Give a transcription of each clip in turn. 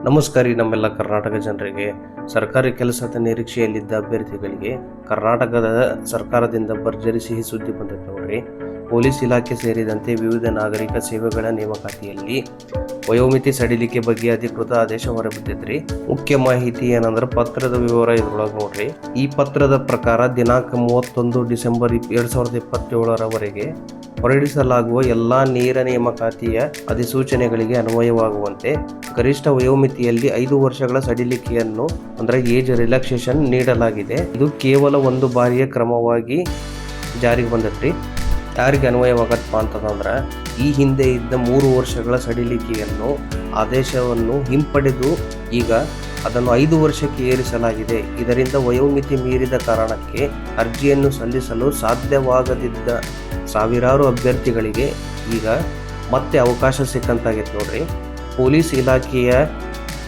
ನಮಸ್ಕಾರ ನಮ್ಮೆಲ್ಲ ಕರ್ನಾಟಕ ಜನರಿಗೆ. ಸರ್ಕಾರಿ ಕೆಲಸದ ನಿರೀಕ್ಷೆಯಲ್ಲಿದ್ದ ಅಭ್ಯರ್ಥಿಗಳಿಗೆ ಕರ್ನಾಟಕದ ಸರ್ಕಾರದಿಂದ ಭರ್ಜರಿ ಸಿಹಿ ಸುದ್ದಿ ಬಂದೈತೆ ನೋಡ್ರಿ. ಪೊಲೀಸ್ ಇಲಾಖೆ ಸೇರಿದಂತೆ ವಿವಿಧ ನಾಗರಿಕ ಸೇವೆಗಳ ನೇಮಕಾತಿಯಲ್ಲಿ ವಯೋಮಿತಿ ಸಡಿಲಿಕೆ ಬಗ್ಗೆ ಅಧಿಕೃತ ಆದೇಶ ಹೊರಬಿದ್ದಿದ್ರಿ. ಮುಖ್ಯ ಮಾಹಿತಿ ಏನಂದ್ರೆ ಪತ್ರದ ವಿವರ ಇದ್ರೊಳಗೆ ನೋಡ್ರಿ. ಈ ಪತ್ರದ ಪ್ರಕಾರ ದಿನಾಂಕ 31 ಡಿಸೆಂಬರ್ 2027ರವರೆಗೆ ಹೊರಡಿಸಲಾಗುವ ಎಲ್ಲಾ ನೇರ ನೇಮಕಾತಿಯ ಅಧಿಸೂಚನೆಗಳಿಗೆ ಅನ್ವಯವಾಗುವಂತೆ ಗರಿಷ್ಠ ವಯೋಮಿತಿಯಲ್ಲಿ 5 ವರ್ಷಗಳ ಸಡಿಲಿಕೆಯನ್ನು ಅಂದ್ರೆ ಏಜ್ ರಿಲ್ಯಾಕ್ಸೇಷನ್ ನೀಡಲಾಗಿದೆ. ಇದು ಕೇವಲ ಒಂದು ಬಾರಿಯ ಕ್ರಮವಾಗಿ ಜಾರಿಗೆ ಬಂದೈತ್ರಿ. ಯಾರಿಗೆ ಅನ್ವಯವಾಗತ್ತಪ್ಪ ಅಂತಂದ್ರೆ ಈ ಹಿಂದೆ ಇದ್ದ 3 ವರ್ಷಗಳ ಸಡಿಲಿಕೆಯನ್ನು ಆದೇಶವನ್ನು ಹಿಂಪಡೆದು ಈಗ ಅದನ್ನು 5 ವರ್ಷಕ್ಕೆ ಏರಿಸಲಾಗಿದೆ. ಇದರಿಂದ ವಯೋಮಿತಿ ಮೀರಿದ ಕಾರಣಕ್ಕೆ ಅರ್ಜಿಯನ್ನು ಸಲ್ಲಿಸಲು ಸಾಧ್ಯವಾಗದಿದ್ದ ಸಾವಿರಾರು ಅಭ್ಯರ್ಥಿಗಳಿಗೆ ಈಗ ಮತ್ತೆ ಅವಕಾಶ ಸಿಕ್ಕಂತಾಗೈತೆ ನೋಡ್ರಿ. ಪೊಲೀಸ್ ಇಲಾಖೆಯ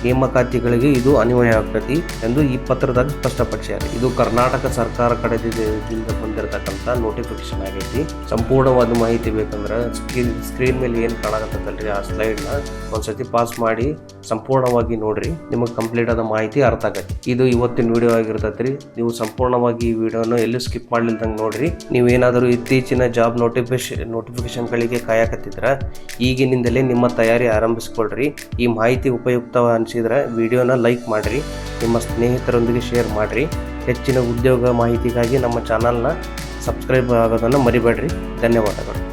ನೇಮಕಾತಿಗಳಿಗೆ ಇದು ಅನ್ವಯ ಆಗ್ತೈತಿ ಎಂದು ಈ ಪತ್ರದಾಗ ಸ್ಪಷ್ಟಪಡಿಸ್ಯಾರ. ಇದು ಕರ್ನಾಟಕ ಸರ್ಕಾರ ಕಡೆದಿಂದ ಬಂದಿರತಕ್ಕಂಥ ನೋಟಿಫಿಕೇಶನ್ ಆಗೈತಿ. ಸಂಪೂರ್ಣವಾದ ಮಾಹಿತಿ ಬೇಕಂದ್ರೆ ಸ್ಕ್ರೀನ್ ಮೇಲೆ ಏನು ಕಾಣಕತ್ತಲ್ರಿ ಆ ಸ್ಲೈಡ್ನ ಒಂದ್ಸತಿ ಪಾಸ್ ಮಾಡಿ ಸಂಪೂರ್ಣವಾಗಿ ನೋಡ್ರಿ. ನಿಮಗೆ ಕಂಪ್ಲೀಟ್ ಆದ ಮಾಹಿತಿ ಅರ್ಥ ಆಗತ್ತೆ. ಇದು ಇವತ್ತಿನ ವಿಡಿಯೋ ಆಗಿರ್ತೈತ್ರಿ. ನೀವು ಸಂಪೂರ್ಣವಾಗಿ ಈ ವಿಡಿಯೋನ ಎಲ್ಲೂ ಸ್ಕಿಪ್ ಮಾಡ್ಲಿಲ್ದಂಗೆ ನೋಡ್ರಿ. ನೀವೇನಾದರೂ ಇತ್ತೀಚಿನ ಜಾಬ್ ನೋಟಿಫಿಕೇಶನ್ಗಳಿಗೆ ಕಾಯಕತ್ತಿದ್ರ ಈಗಿನಿಂದಲೇ ನಿಮ್ಮ ತಯಾರಿ ಆರಂಭಿಸ್ಕೊಳ್ರಿ. ಈ ಮಾಹಿತಿ ಉಪಯುಕ್ತ ಅನಿಸಿದ್ರೆ ವಿಡಿಯೋನ ಲೈಕ್ ಮಾಡಿರಿ, ನಿಮ್ಮ ಸ್ನೇಹಿತರೊಂದಿಗೆ ಶೇರ್ ಮಾಡಿರಿ. ಹೆಚ್ಚಿನ ಉದ್ಯೋಗ ಮಾಹಿತಿಗಾಗಿ ನಮ್ಮ ಚಾನಲ್ನ ಸಬ್ಸ್ಕ್ರೈಬ್ ಆಗೋದನ್ನು ಮರಿಬೇಡ್ರಿ. ಧನ್ಯವಾದಗಳು.